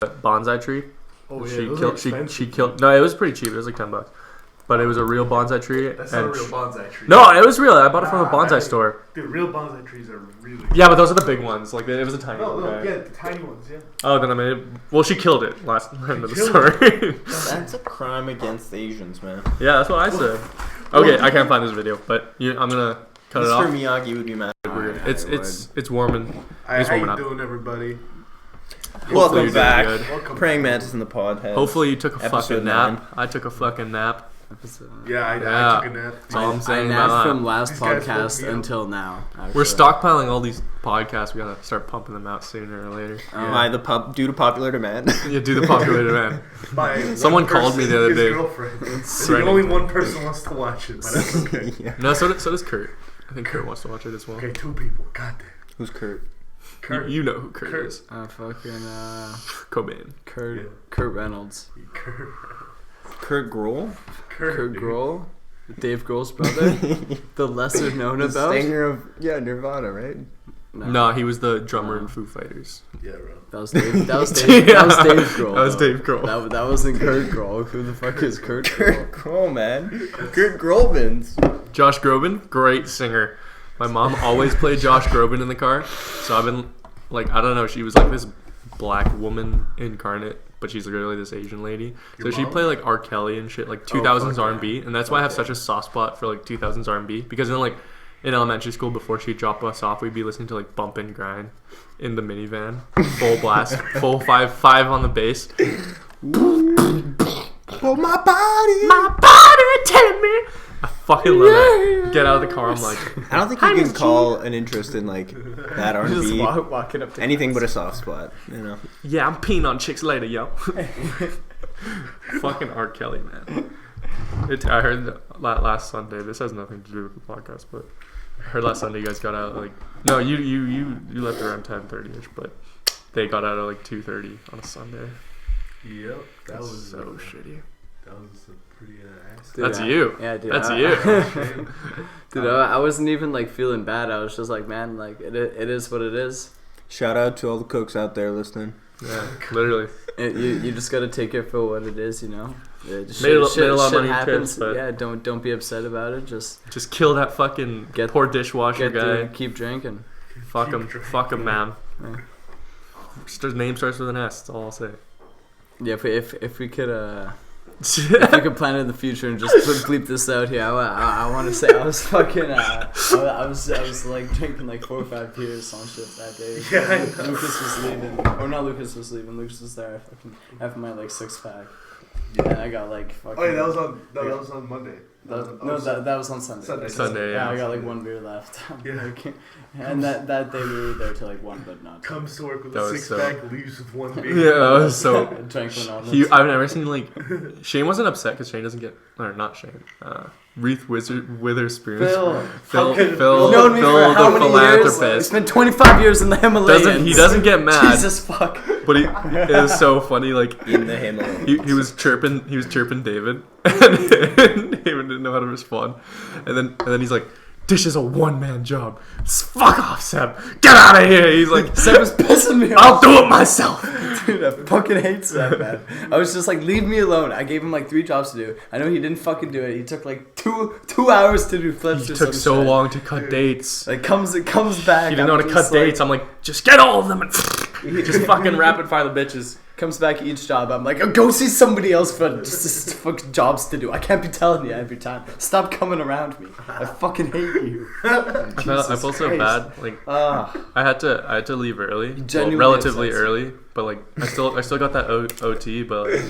bonsai tree. Oh yeah, she killed. No, it was pretty cheap. It was like $10, but it was a real bonsai tree. That's not a real bonsai tree. No, it was real. I bought it from a bonsai store. Dude, real bonsai trees are really. Yeah, but those are the big ones. Like it was a tiny one. No, yeah, the tiny ones. Yeah. Oh, then I made it. Well, she killed it last end of the story. That's a crime against Asians, man. Yeah, that's what I said. Okay, I can't find this video, but I'm gonna cut it off. Mr. Miyagi would be mad. It's warming. How you doing, everybody? Welcome back. Welcome. Praying Mantis in the Potheads. Hopefully you took a Episode fucking nap. 9. I took a fucking nap. Yeah, I took a nap. That's all I'm saying I about napped that. from last These guys woke podcast me up. until now. Actually. We're stockpiling all these podcasts. We gotta start pumping them out sooner or later. Due to popular demand. Yeah, do the popular demand. By Someone one called me person, the other his day. Girlfriend. Threatening Only to- one person wants to watch it, but that's okay. Yeah. No, so does Kurt. I think Kurt wants to watch it as well. Okay, 2 people. God damn. Who's Kurt? Kurt. You know who Kurt is. fucking Cobain. Kurt Yeah. Kurt Reynolds, Kurt. Kurt Grohl? Kurt dude. Grohl, Dave Grohl's brother, the lesser known The about. singer of Nirvana, right? No, he was the drummer in Foo Fighters. Yeah, bro. That was Dave. That was Dave. That was Dave Grohl. That was though. Dave Grohl. That wasn't Kurt Grohl. Who the fuck is Kurt Grohl? Kurt Grohl, man. Kurt Grobins. Josh Groban, great singer. My mom always played Josh Groban in the car, so I've been like, I don't know, she was like this black woman incarnate, but she's literally this Asian lady. Your So she'd mom? play like R. Kelly and shit, like 2000s fuck R&B, and that's why I have such a soft spot for like 2000s R&B, because then like in elementary school before she'd drop us off, we'd be listening to like Bump and Grind in the minivan, full blast, full five on the bass. Oh, my body. Telling me. I fucking love that. Get out of the car, I'm like, I don't think you can call an interest in like that Just R&B walking up to anything but a soft spot, you know. yeah, I'm peeing on chicks later, yo. Fucking R. Kelly, man. I heard that last Sunday. This has nothing to do with the podcast, but I heard last Sunday you guys got out like no, you left around 10:30ish, but they got out at like 2:30 on a Sunday. Yep. That That's was so shitty. That was a pretty ass. Dude, That's you. Yeah, dude. That's you. Dude, I wasn't even like feeling bad. I was just like, man, like it is what it is. Shout out to all the cooks out there listening. Yeah, literally. You just gotta take it for what it is, you know. Yeah, just Made a lot shit of money happens. trips, but- Yeah, don't be upset about it. Just kill that fucking Get- poor dishwasher guy. Keep drinking. Fuck him. Fuck him, man. Yeah. His name starts with an S. That's all I'll say. Yeah, if we could if we could plan in the future and just bleep this out here, I want to say I was fucking I was like drinking like 4 or 5 beers on shift that day. Yeah, I know. Lucas was leaving, or not Lucas was leaving. Lucas was there. Fucking after my like 6-pack. Yeah, and I got like fucking. Oh yeah, that was on Monday. That was on Sunday. Sunday, yeah. I got like 1 beer left. Yeah. Like, and that day we were there till like 1, but not. Comes to work with That a was 6-pack, leaves with 1 beer. Yeah, that was so. Drank one of them. I've never seen like Shane wasn't upset because Shane doesn't get, or not Shane, Reese Witherspoon. Phil, You've known me for how the many years? It's philanthropist. been 25 years in the Himalayas. He doesn't get mad, Jesus fuck. but it was so funny. Like In the Himalayas. he was chirping David, and David didn't know how to respond, and then he's like, "This is a 1-man job. Fuck off, Seb. Get out of here." He's like, Seb was pissing me off. "I'll do it myself." Dude, I fucking hate Seb, man. I was just like, leave me alone. I gave him like 3 jobs to do. I know he didn't fucking do it. He took like two hours to do flips He or took some so shit. long to cut dates. Like it comes back. He didn't know how to I'm cut just like- dates. I'm like, just get all of them and just fucking rapid fire the bitches. Comes back each job. I'm like, oh, go see somebody else for just fucking jobs to do. I can't be telling you every time. Stop coming around me. I fucking hate you. I felt so Christ. bad. Like Ah, I had to leave early, well, genuinely relatively upsets. early, but like I still got that OT, but like,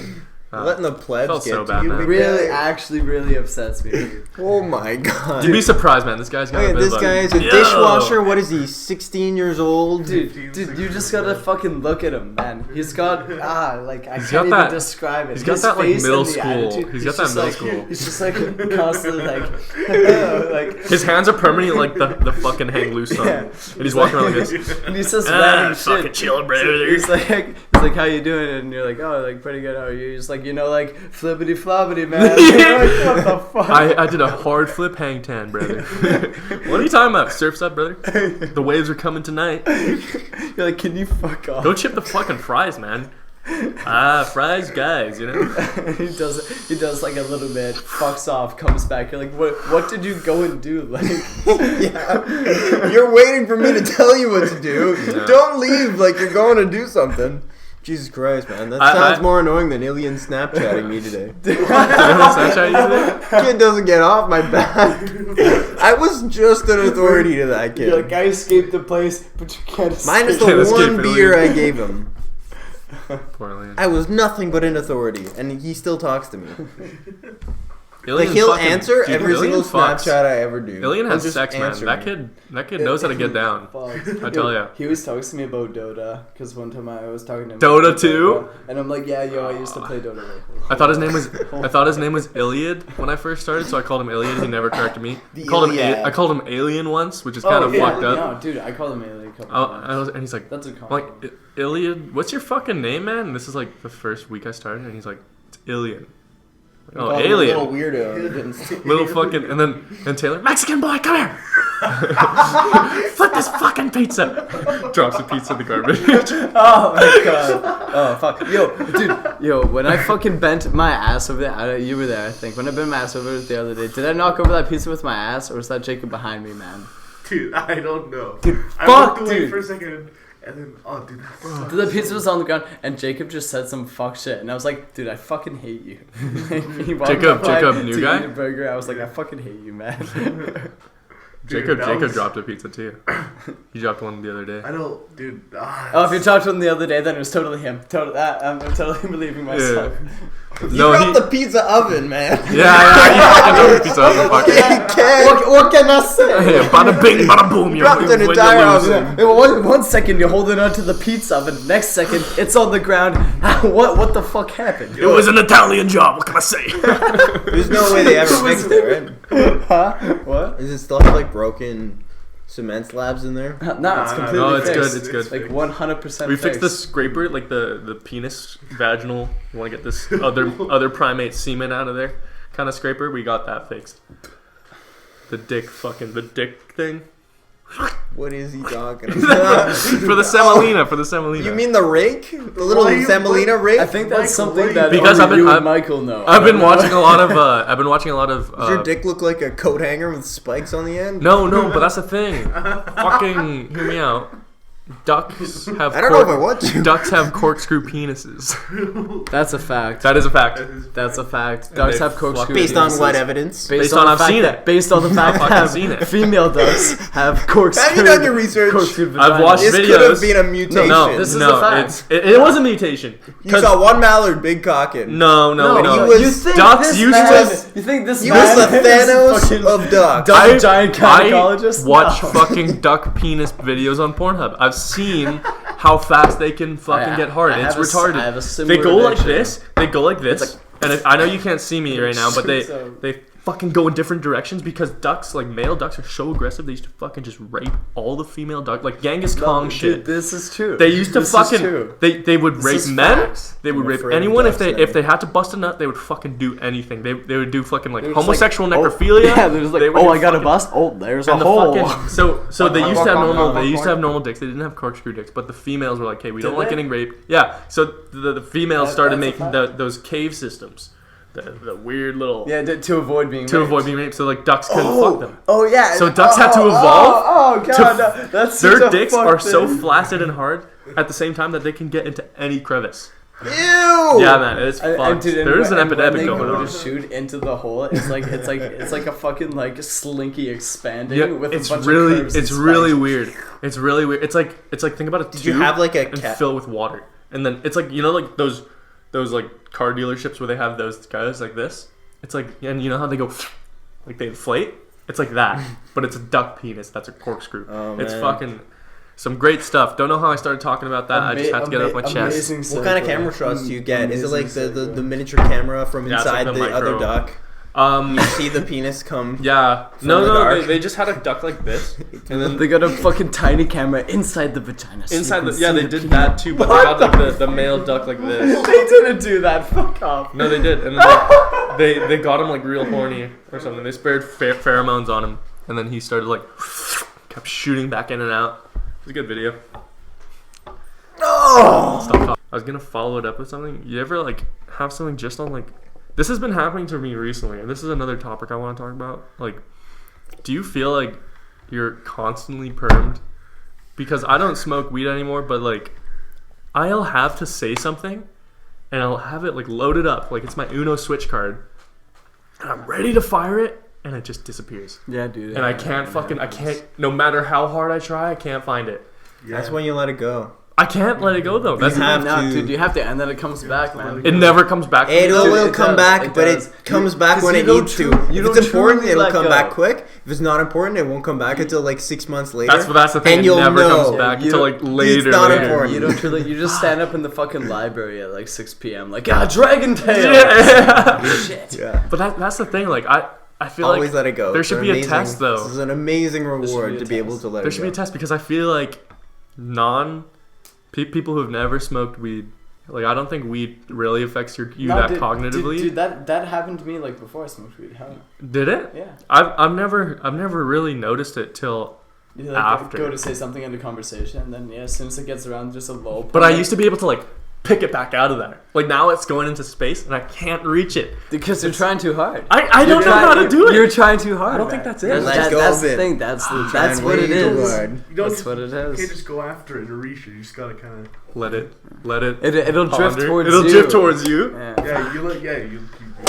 Letting the plebs felt get so to bad, you. man. big really, guy. actually, really upsets me. Oh my god. you'd be surprised, man. This guy's got Look a at bit this of guy is a Yo! dishwasher. What is he? 16 years old. Dude, you just gotta fucking look at him, man. He's got like I He's can't got even that- describe it. he's got His that, like, face middle and the school- attitude, he's got that just middle like, school. He's just like constantly like His hands are permanently like the fucking hang loose sign, Yeah. and he's walking around like this. and he's just random fucking shit. chill, brother. He's like, how you doing? And you're like, oh, like pretty good. How are you? He's like, like flippity floppity, man. You're like, what the fuck? I did a hard flip hang tan, brother. What are you talking about? Surf's up, brother. The waves are coming tonight. You're like, can you fuck off? Go chip the fucking fries, man. Fries guys, you know. he does like a little bit, fucks off, comes back. You're like, what did you go and do? Like, Yeah. You're waiting for me to tell you what to do. No. Don't leave like you're going to do something. Jesus Christ, man. That sounds more annoying than Alien Snapchatting me today. Snapchat you today? Kid doesn't get off my back. I was just an authority to that kid. you're like, I escaped the place, but you can't escape. Minus Can't the escape one it, beer Alien. I gave him. Poor Alien. I was nothing but an authority, and he still talks to me. Alien Like he'll fucking- answer dude, every Alien single fucks. Snapchat I ever do. Alien He'll has just sex, man. answer That me. kid knows how to get down. I tell ya. He was talking to me about Dota, because one time I was talking to him Dota about 2? and I'm like, yeah, yo, I used to play Dota. I thought his name was Iliad when I first started, so I called him Iliad. He never corrected me. The Called him Iliad. I called him Alien once, which is kind of fucked up. No, dude, I called him Alien a couple times. And he's like, That's a I'm compliment. like, Iliad, what's your fucking name, man? And this is like the first week I started, and he's like, it's Ilian. You Oh, called him a Alien. little weirdo. He didn't- Little fucking, and Taylor, Mexican boy, come here! Flip this fucking pizza! Drops the pizza in the garbage. Oh my god. Oh fuck. Yo, when I fucking bent my ass over there, you were there, I think. When I bent my ass over the other day, did I knock over that pizza with my ass, or was that Jacob behind me, man? Dude, I don't know. Dude, I fuck, looked away dude. for a second, and then, oh, dude. The pizza was on the ground, and Jacob just said some fuck shit, and I was like, dude, I fucking hate you. He walked Jacob, by new to guy? eat a burger. I was like, I fucking hate you, man. Dude, that Jacob was- dropped a pizza too. He dropped one the other day. I know, dude. Oh, if you talked to him the other day, then it was totally him. I'm totally believing myself. You No, dropped he- the pizza oven, man. Yeah, he fucking dropped the pizza oven. Fuck. Yeah, he can. What can I say? Yeah, bada bing, bada boom. You dropped an win, you entire lose. oven. Hey, one second you're holding onto the pizza oven. Next second it's on the ground. What the fuck happened? It was an Italian job. What can I say? There's no way they ever fixed it, right? Huh? What? Does it still have like broken cement slabs in there? No, it's completely No, it's fixed. good. It's good. Like 100%. We fixed the scraper, like the penis vaginal. You want to get this other primate semen out of there, kind of scraper. We got that fixed. The dick thing. What is he talking about? for the semolina. You mean the rake? The little Why you- semolina rake? I think that's Michael, something wait. that Because only you I've and Michael know. I've been watching a lot of. Does your dick look like a coat hanger with spikes on the end? No, but that's the thing. Fucking hear me out. Ducks have. I don't know if I want to. Ducks have corkscrew penises. That's a fact. That is a fact. That's a fact. Ducks they have corkscrew. Based on penises. what evidence? Based on I've the fact seen that- it. Based on the fact fucking that seen it. female ducks have corkscrew. Have you done your research? corkscrew I've vaginas. watched This videos. could have been a mutation. No, This is a fact. It was a mutation. You saw one mallard big cocking. No, he was- You think ducks this used man, to- You think this He man was the is Thanos fucking of ducks. giant gynecologist? watch No. fucking duck penis videos on Pornhub. I've seen how fast they can fucking get hard. I It's have a- retarded. I have a similar They go like addiction. this. They go like this. It's And I know you can't see me right now, but So- they fucking go in different directions because ducks, like male ducks, are so aggressive. They used to fucking just rape all the female ducks, like Genghis Kong shit. Dude, this is true. They used to This is fucking true. they would This rape is men. facts. They would I'm rape afraid of anyone if ducks they now. had to bust a nut. They would fucking do anything. They would do fucking like They're just homosexual like, necrophilia. Yeah, they're just like, They would oh, do I got a fucking- bust. Oh, there's a And the hole. fucking so they used to have normal They used to have normal dicks. They didn't have corkscrew dicks, but the females were like, hey, we Did don't like they? getting raped. Yeah, so the females started That's a making fact. those cave systems, the weird little Yeah, to avoid being to raped. avoid being raped. So like ducks couldn't fuck them. Oh yeah. So ducks had to evolve Oh god, to- no, that's such Their a dicks fucked are so thing. flaccid and hard at the same time that they can get into any crevice. Ew! Yeah, man, it's And fucked. dude, and There's an when epidemic they going go on. to shoot into the hole. It's like a fucking like slinky expanding Yeah, with it's a bunch really of curves and it's really spikes. weird. It's really weird. It's like think about a Did tube you have like a and cat? fill it with water, and then it's like like those like car dealerships where they have those guys like this. It's like, and you know how they go like they inflate. It's like that, but it's a duck penis. That's a corkscrew. Oh, It's man. fucking some great stuff. Don't know how I started talking about that. I just had to get it off my chest. Amazing What kind of segue. camera shots do you get? Is it like Amazing the segue. miniature camera from Yeah, it's like inside the the other micro. duck? You see the penis come? Yeah, From no, the no, dark. they just had a duck like this, and then They got a fucking tiny camera inside the vagina. so you inside can the see they the did penis. that too, but they got like the male duck like this. They didn't do that. Fuck off. No, they did, and then they got him like real horny or something. They sprayed pheromones on him, and then he started like kept shooting back in and out. It was a good video. Oh! Stop talking. I was gonna follow it up with something. You ever like have something just on like? This has been happening to me recently, and this is another topic I want to talk about. Like, do you feel like you're constantly permed? Because I don't smoke weed anymore, but like, I'll have to say something, and I'll have it like loaded up, like it's my Uno switch card, and I'm ready to fire it, and it just disappears. Yeah, dude. And I can't no matter how hard I try, I can't find it. Yeah. That's when you let it go. I can't let it go though. That's have No, to. dude, you have to, and then it comes back, man. it never comes back. It Dude, will it come does, back, it but does. it comes back 'Cause when you it don't needs tru- to. you If don't it's important, truly it'll let come go. back quick. If it's not important, it won't come back until like 6 months later. That's the thing. And It you'll never know. comes back You until don't- like later. not later. important. You don't really. You just stand up in the fucking library at like 6 p.m. like, Dragon Tail. Yeah. Shit. Yeah. But that's the thing. Like I feel Always like let it go. there should It's be a amazing- test, though. This is an amazing should reward be a to be able test. to let there it should go. be a test because I feel like people who have never smoked weed, like I don't think weed really affects you that cognitively. Dude, that happened to me like before I smoked weed. How? Did it? Yeah. I've never really noticed it till. You like After. go to say something in the conversation, and then as soon as it gets around, just a lull. But I used to be able to like pick it back out of there. Like now it's going into space and I can't reach it. because you're trying too hard. I don't know how to do it. You're trying too hard. I don't man. think that's it. Let go that's of the it. thing. That's Trying what it way too is. hard. You don't That's what it You is. can't just go after it and reach it. You just gotta kind of. Let it. It'll drift ponder. towards It'll you. drift towards you. Yeah. Yeah, you let. Yeah, you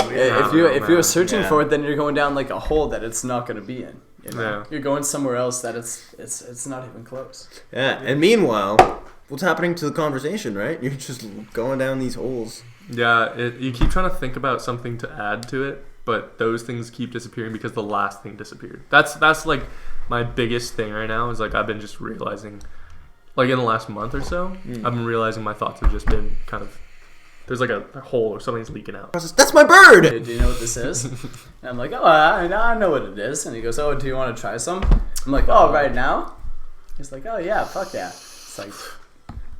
wait. Yeah, I don't know, if you're man. searching Yeah. for it, then you're going down like a hole that it's not going to be in. You know? Yeah. You're going somewhere else that it's not even close. Yeah, and meanwhile, what's happening to the conversation, right? You're just going down these holes. Yeah, you keep trying to think about something to add to it, but those things keep disappearing because the last thing disappeared. That's like my biggest thing right now is like I've been just realizing, like in the last month or so, I've been realizing my thoughts have just been kind of, there's like a hole or something's leaking out. That's my bird! Do you know what this is? And I'm like, oh, I know what it is. And he goes, oh, do you want to try some? I'm like, oh, right now? He's like, oh yeah, fuck yeah. It's like,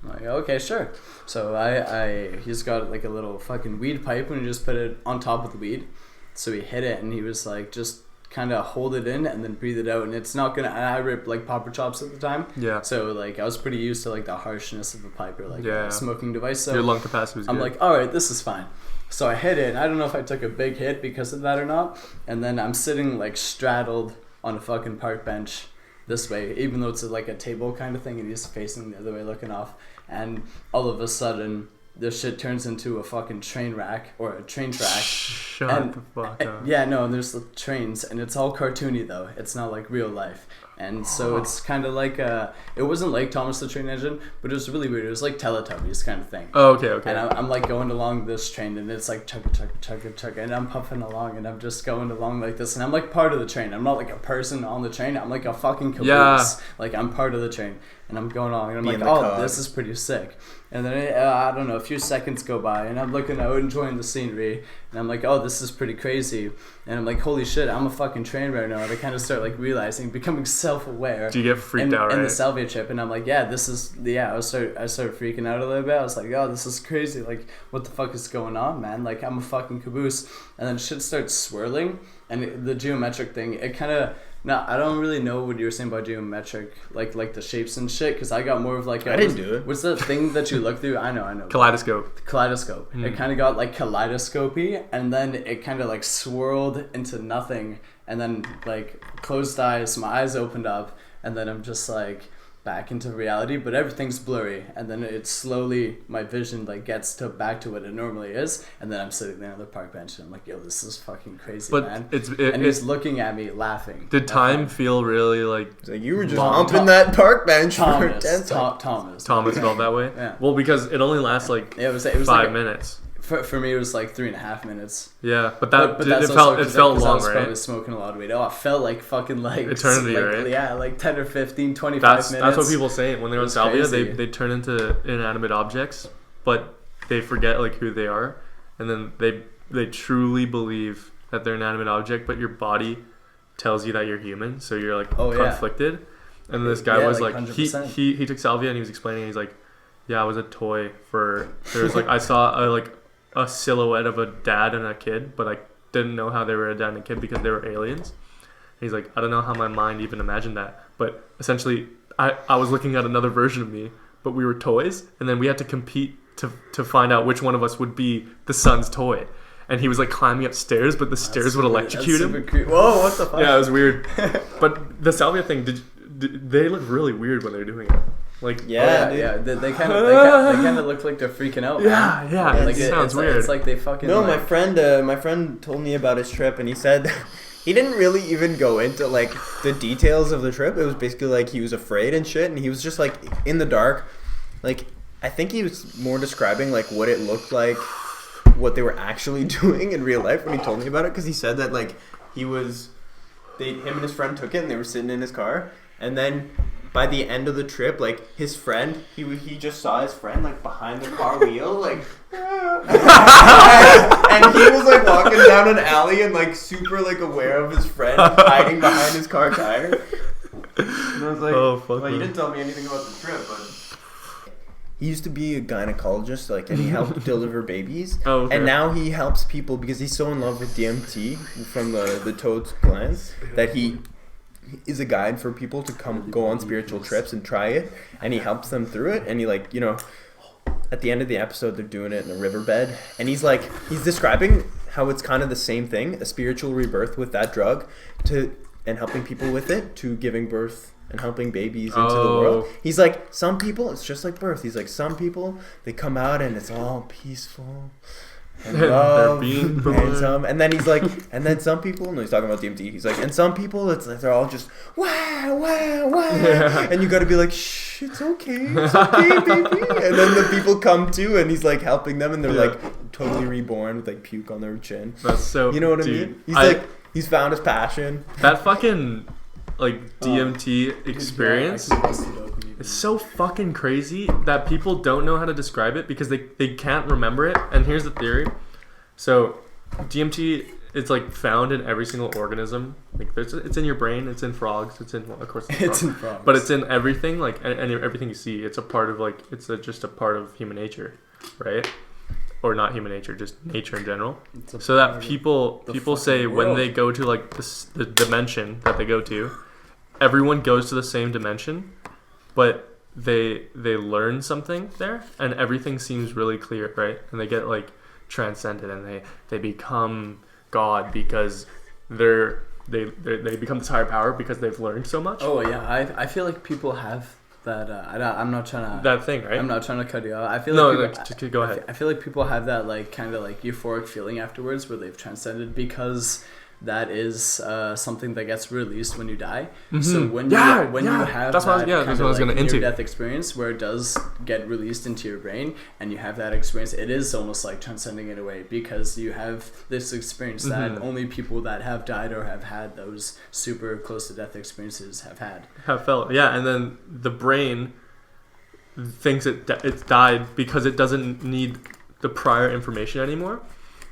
I'm like, okay, sure. So he's got like a little fucking weed pipe and he just put it on top of the weed. So he hit it and he was like, just kind of hold it in and then breathe it out. And it's not gonna, and I ripped like popper chops at the time. Yeah. So like I was pretty used to like the harshness of a pipe or like a smoking device. So Your lung capacity was good. I'm like, all right, this is fine. So I hit it, and I don't know if I took a big hit because of that or not. And then I'm sitting like straddled on a fucking park bench this way, even though it's like a table kind of thing, and he's facing the other way, looking off. And all of a sudden, this shit turns into a fucking train rack or a train track. Shut And- the fuck up. Yeah, no, and there's the trains, and it's all cartoony though. It's not like real life. And so it's kind of like it wasn't like Thomas the Train Engine, but it was really weird. It was like Teletubbies kind of thing. Oh, okay. And I'm like going along this train, and it's like chugga chugga chugga chugga, and I'm puffing along, and I'm just going along like this, and I'm like part of the train. I'm not like a person on the train. I'm like a fucking caboose. Yeah. Like I'm part of the train, and I'm going along, and I'm Being like, the oh, cog. this is pretty sick. And then I don't know, a few seconds go by, and I'm looking out, enjoying the scenery, and I'm like, oh, this is pretty crazy. And I'm like, holy shit, I'm a fucking train right now. And I kind of start like realizing, becoming self-aware. Do you get freaked out, in right? the salvia trip, and I'm like, yeah, this is I started freaking out a little bit. I was like, oh, this is crazy. Like, what the fuck is going on, man? Like, I'm a fucking caboose. And then shit starts swirling, and the geometric thing, it kind of. Now, I don't really know what you were saying about geometric, like the shapes and shit, because I got more of like I didn't do it. What's the thing that you look through? I know. Kaleidoscope. Kaleidoscope. It kind of got like kaleidoscopy, and then it kind of like swirled into nothing, and then like closed eyes, my eyes opened up, and then I'm just like back into reality, but everything's blurry, and then it slowly, my vision like gets to back to what it normally is, and then I'm sitting there on the park bench, and I'm like, yo, this is fucking crazy, But man. it He's looking at me laughing. did time feel really like It's like you were just Long- humping that park bench for 10 Thomas, seconds. Thomas felt that way? Yeah. Well, because it only lasts like It was 5 like minutes. for me it was like 3.5 minutes. Yeah, but that But it that's felt also it felt 'cause I long, was probably right? smoking a lot of weed. Oh, it felt like fucking like Eternity, like, right? Yeah, like 10 or 15, 25 That's minutes. what people say when they're on It's salvia. crazy. They turn into inanimate objects, but they forget like who they are, and then they truly believe that they're an inanimate object, but your body tells you that you're human, so you're like Oh, yeah. conflicted. And this guy Yeah, was like like 100%. he took salvia and he was explaining. He's like, yeah, I was a toy for. There was like I saw a silhouette of a dad and a kid, but I didn't know how they were a dad and a kid because they were aliens. And he's like, I don't know how my mind even imagined that, but essentially I was looking at another version of me, but we were toys, and then we had to compete to find out which one of us would be the son's toy. And he was like climbing upstairs, but the stairs would electrocute him. Whoa, what the fuck? Yeah, it was weird. But the salvia thing, they look really weird when they're doing it. Like yeah. They kind of look like they're freaking out. Yeah. Like it sounds weird. It's like they fucking. No, like, my friend told me about his trip, and he said he didn't really even go into like the details of the trip. It was basically like he was afraid and shit, and he was just like in the dark. Like I think he was more describing like what it looked like, what they were actually doing in real life when he told me about it, because he said that like him and his friend took it and they were sitting in his car, and then by the end of the trip, like his friend, he just saw his friend like behind the car wheel, like and he was like walking down an alley and like super like aware of his friend hiding behind his car tire. And I was like, well, you didn't tell me anything about the trip, but he used to be a gynecologist, like, and he helped deliver babies. Oh, okay. And now he helps people because he's so in love with DMT from the toad's glands that he is a guide for people to go on spiritual trips and try it, and he helps them through it. And he like, you know, at the end of the episode, they're doing it in a riverbed, and he's describing how it's kind of the same thing, a spiritual rebirth with that drug, and helping people with it to giving birth and helping babies into the world. He's like, some people, it's just like birth. He's like, some people, they come out and it's all peaceful and love. And then he's like, and then some people, no, he's talking about DMT. He's like, and some people, it's like they're all just wow. And you got to be like, shh, it's okay, baby. And then the people come too, and he's like helping them, and they're like totally reborn with like puke on their chin. That's so. You know what I mean? He's like, he's found his passion. That fucking like DMT experience is so fucking crazy that people don't know how to describe it because they can't remember it. And here's the theory. So DMT, it's like found in every single organism. Like it's in your brain, it's in frogs, it's in, well, of course it's in frogs, but it's in everything, like, and everything you see. It's a part of like, just a part of human nature, right? Or not human nature, just nature in general. So that people say when they go to like the dimension that they go to, everyone goes to the same dimension, but they learn something there, and everything seems really clear, right? And they get like transcended, and they become God because they become this higher power because they've learned so much. Oh yeah, I feel like people have that. I'm not trying to that thing, right? I'm not trying to cut you off. I feel like just go ahead. I feel like people have that like kind of like euphoric feeling afterwards where they've transcended because that is something that gets released when you die. Mm-hmm. So when you have that's what I was going into near-death experience where it does get released into your brain and you have that experience, it is almost like transcending it away because you have this experience that only people that have died or have had those super close to death experiences have felt. Yeah, and then the brain thinks it's died because it doesn't need the prior information anymore.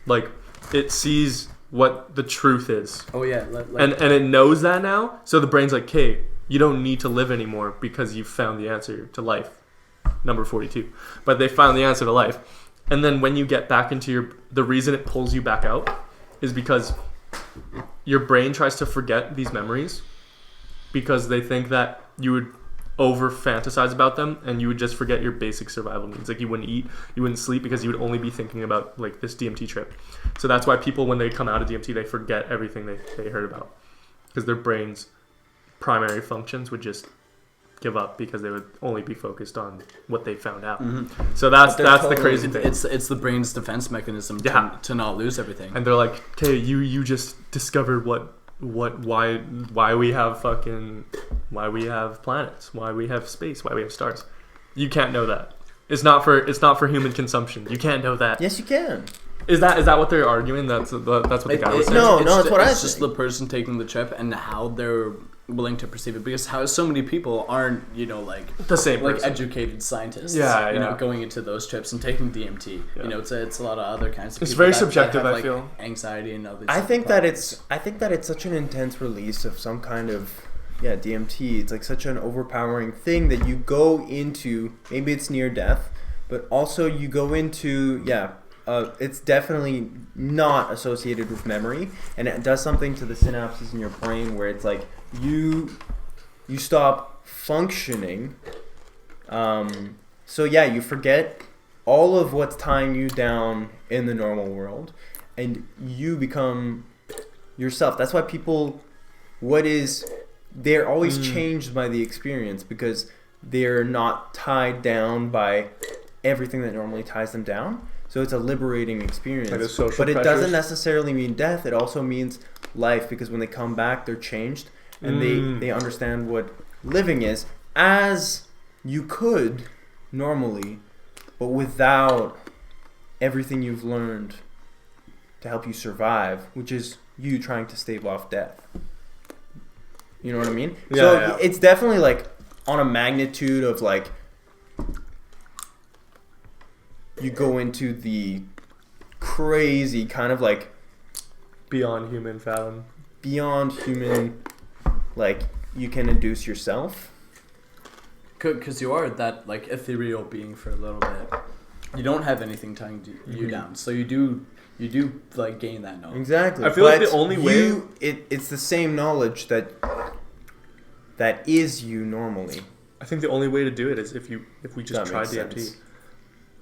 Like it sees what the truth is. Oh yeah, and it knows that now. So the brain's like, "Okay, you don't need to live anymore because you found the answer to life." Number 42. But they found the answer to life. And then when you get back into the reason it pulls you back out is because your brain tries to forget these memories because they think that you would over fantasize about them and you would just forget your basic survival needs. Like you wouldn't eat, you wouldn't sleep because you would only be thinking about like this DMT trip. So that's why people, when they come out of DMT, they forget everything they heard about because their brain's primary functions would just give up because they would only be focused on what they found out. Mm-hmm. So that's the crazy thing. It's the brain's defense mechanism to not lose everything. And they're like, okay, you just discovered why we have planets, why we have space, why we have stars. You can't know that. It's not for human consumption. You can't know that. Yes, you can. Is that what they're arguing? That's what the guy was saying. No, that's what I think. It's just the person taking the trip and how they're willing to perceive it, because how so many people aren't, like the same like person. Educated scientists, going into those trips and taking DMT. Yeah. It's a lot of other kinds of. It's people very that subjective. have, I feel anxiety and other. I think that it's such an intense release of some kind of DMT. It's like such an overpowering thing that you go into. Maybe it's near death, but also you go into it's definitely not associated with memory, and it does something to the synapses in your brain where it's like you stop functioning. You forget all of what's tying you down in the normal world, and you become yourself. That's why people, they're always changed by the experience, because they're not tied down by everything that normally ties them down. So it's a liberating experience. Like the social but it pressures. doesn't necessarily mean death. It also means life, because when they come back, they're changed, and they understand what living is, as you could normally, but without everything you've learned to help you survive, which is you trying to stave off death. You know what I mean? Yeah, So yeah. it's definitely like on a magnitude of like, you go into the crazy kind of like Beyond human fathom. beyond human, like you can induce yourself. Because you are that like ethereal being for a little bit. You don't have anything tying you down, so you do like gain that knowledge. Exactly. I feel like But the only way it's the same knowledge that is you normally. I think the only way to do it is if we just That try makes DMT. sense.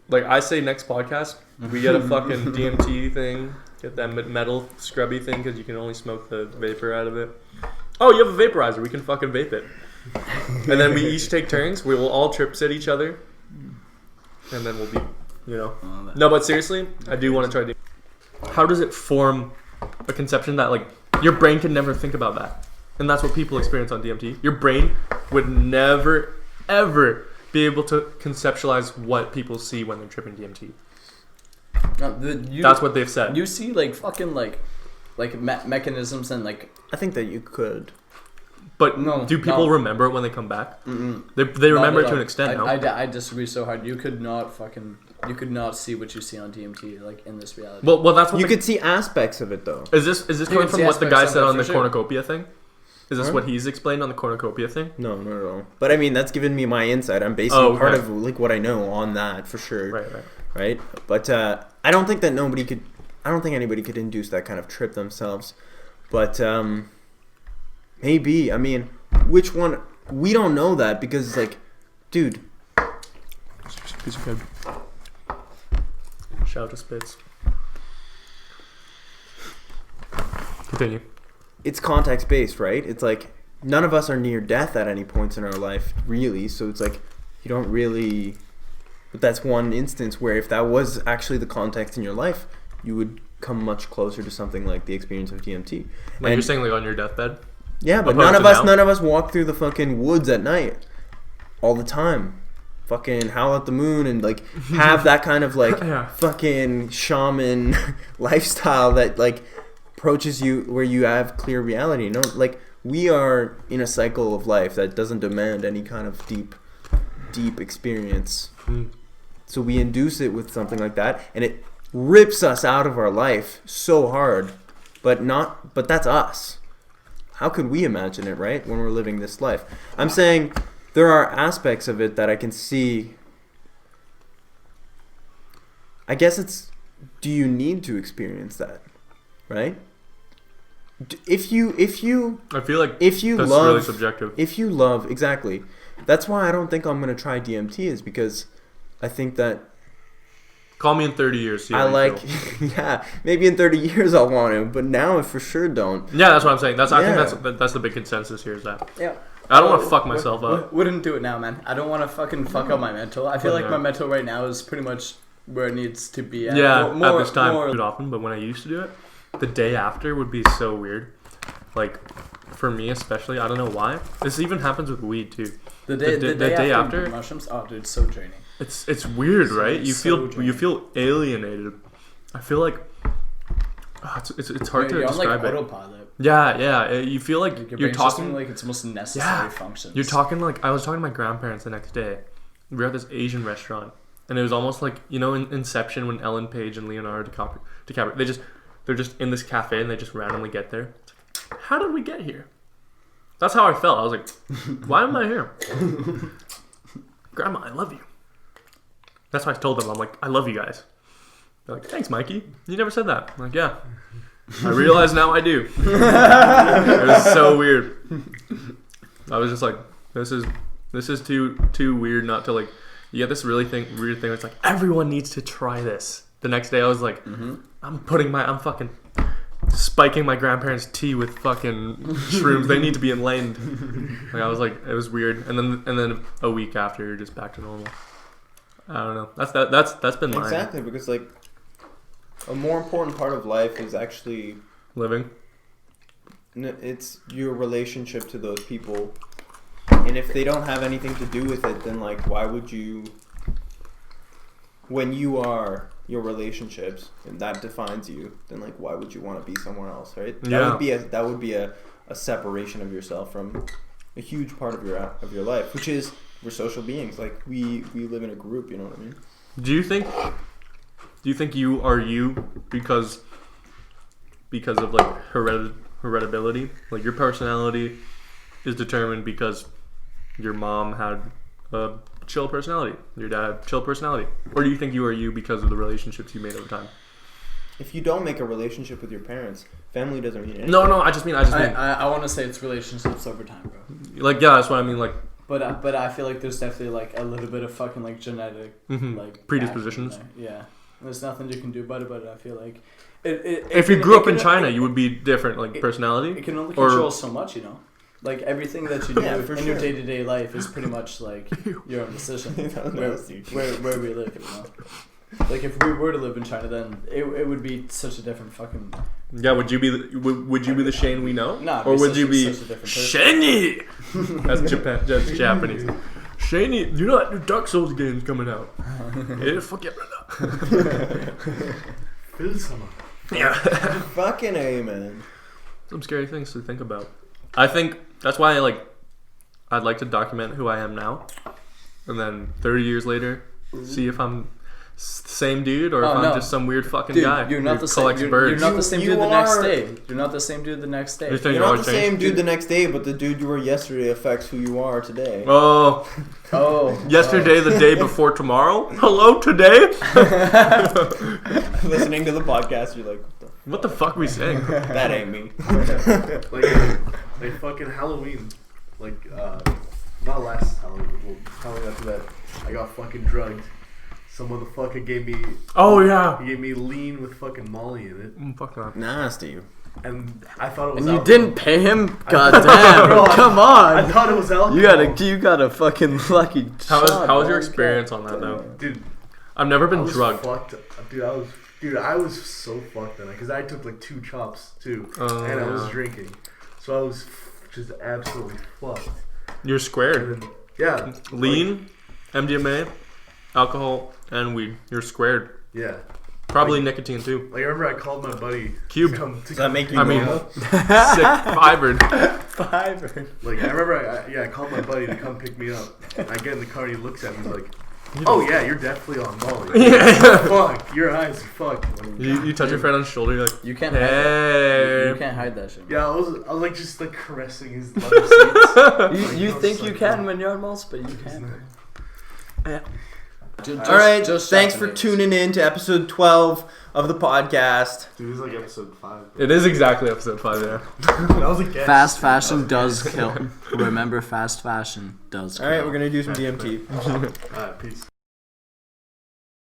Like I say, next podcast we get a fucking DMT thing, get that metal scrubby thing, because you can only smoke the vapor out of it. Oh, you have a vaporizer. We can fucking vape it. And then we each take turns. We will all trip sit each other, and then we'll be, No, but seriously, I do want to try DMT. How does it form a conception that like your brain can never think about that? And that's what people experience on DMT. Your brain would never, ever be able to conceptualize what people see when they're tripping DMT. That's what they've said. You see like fucking like mechanisms and like. I think that you could. But No, do people no. remember it when they come back? Mm-mm. They remember Not it at to an all. extent, no? I disagree so hard. You could not see what you see on DMT like in this reality. Well, that's what You could see aspects of it though. Is this You coming can from see what the guy aspects said of it on the for sure. cornucopia thing? Is this Huh? what he's explained on the cornucopia thing? No, not at all. But I mean, that's given me my insight. I'm basing Oh, okay. part of like what I know on that for sure. Right. Right? But I don't think that I don't think anybody could induce that kind of trip themselves. But maybe. I mean, which one? We don't know that because it's like, dude. Piece of good. Shout out to Spitz. Continue. It's context based, right? It's like none of us are near death at any points in our life, really. So it's like you don't really. But that's one instance where if that was actually the context in your life, you would come much closer to something like the experience of DMT. Like you're saying, like on your deathbed? Yeah, but Opposed to now? none of us walk through the fucking woods at night all the time. Fucking howl at the moon and like have that kind of like Yeah. fucking shaman lifestyle that like approaches you where you have clear reality. No, like we are in a cycle of life that doesn't demand any kind of deep experience. Mm. So we induce it with something like that, and it rips us out of our life so hard. But that's us. How could we imagine it, right? When we're living this life. I'm saying there are aspects of it that I can see. I guess it's, do you need to experience that? Right? If you I feel like if you that's love really subjective. If you love, exactly. That's why I don't think I'm going to try DMT, is because I think that Call me in 30 years. See I how you like, feel. yeah, maybe in 30 years I'll want to, but now I for sure don't. Yeah, that's what I'm saying. I Yeah. think that's the big consensus here is that Yeah. I don't want to fuck myself up. Wouldn't do it now, man. I don't want to fucking fuck up my mental. I feel like Yeah. my mental right now is pretty much where it needs to be at. Yeah, More- at this time, more- do it often, but when I used to do it, the day after would be so weird. Like, for me especially, I don't know why. This even happens with weed too. The day the day after? mushrooms. Oh, dude, it's so draining. It's weird, right? You so feel alienated. I feel like it's hard to You're on describe like it. autopilot. Yeah. You feel like Your you're brain's just talking doing, like its most necessary Yeah. functions. You're talking like I was talking to my grandparents the next day. We were at this Asian restaurant, and it was almost like in Inception when Ellen Page and Leonardo DiCaprio they're just in this cafe and they just randomly get there. It's like, how did we get here? That's how I felt. I was like, why am I here? Grandma, I love you. That's why I told them. I'm like, I love you guys. They're like, thanks, Mikey. You never said that. I'm like, yeah. I realize now I do. It was so weird. I was just like, this is too weird not to like, You get this weird thing where it's like everyone needs to try this. The next day I was like, I'm fucking spiking my grandparents' tea with fucking shrooms. They need to be enlightened. Like I was like, it was weird. And then a week after, you're just back to normal. I don't know. That's been mine. Exactly, because like a more important part of life is actually Living. It's your relationship to those people, and if they don't have anything to do with it, then like why would you? When you are your relationships and that defines you, then like why would you want to be somewhere else, right? Yeah. That would be a separation of yourself from a huge part of your life, which is we're social beings. Like we live in a group, you know what I mean? Do you think you are you because of like hereditability? Like your personality is determined because your mom had a chill personality, your dad had chill personality, or do you think you are you because of the relationships you made over time? If you don't make a relationship with your parents, family doesn't mean anything. No, I just mean. I want to say it's relationships over time, bro. Like yeah, that's what I mean. Like, but I feel like there's definitely like a little bit of fucking like genetic like predispositions. Yeah, there's nothing you can do about it. But I feel like if you grew up in China, you would be different, like personality. It can only control so much, you know. Like everything that you do in your day-to-day life is pretty much like your own decision. where we live, you know. Like if we were to live in China, then it would be such a different fucking. Yeah, would you be the Shane we know? No, or would you be Shaney? That's Japanese. Shaney, you know that new Dark Souls game's coming out. Yeah, fuck yeah, brother. Yeah. Fucking A, man. Some scary things to think about. I think that's why I'd like to document who I am now, and then 30 years later, see if I'm same dude or if I'm just some weird fucking guy. You're not the same. You're not the same dude the next day. You're not the same dude the next day. You're not the same dude the next day, but the dude you were yesterday affects who you are today. Oh. Yesterday, the day before tomorrow. Hello, today. Listening to the podcast, you're like, what the fuck are we saying? That ain't me. like fucking Halloween, like not last Halloween, but Halloween after that, I got fucking drugged. Some motherfucker gave me. Oh yeah. He gave me lean with fucking Molly in it. Fuck that. Nasty. And I thought it was. And alcohol. you didn't pay him? God damn! Bro, come on. I thought it was alcohol. You got a fucking lucky. How was your experience on that though? Dude, I've never been drugged. Dude, I was so fucked then because I took like 2 chops too, and I was drinking, so I was just absolutely fucked. You're squared. Then, yeah. Lean, MDMA, alcohol, and weed. You're squared. Yeah. Probably nicotine too. Like I remember I called my buddy. Cube. Does that make you? Sick fibered. Like I remember, I called my buddy to come pick me up. I get in the car and he looks at me he's like, "Oh yeah, you're definitely on Molly." Yeah. Fuck, your eyes are fucked. Like, You touch your friend on the shoulder. You're like, you can't. Hey. Hide that. You can't hide that shit. Yeah, I was like just like caressing his leather seats. You think you can when you're on Moss, but you can't. Yeah. Alright, thanks for tuning in to episode 12 of the podcast. Dude, it's like episode 5. It is exactly episode 5 there. That was a guess. Fast fashion does kill. Remember, fast fashion does kill. Alright, we're gonna do some DMT. Alright, peace.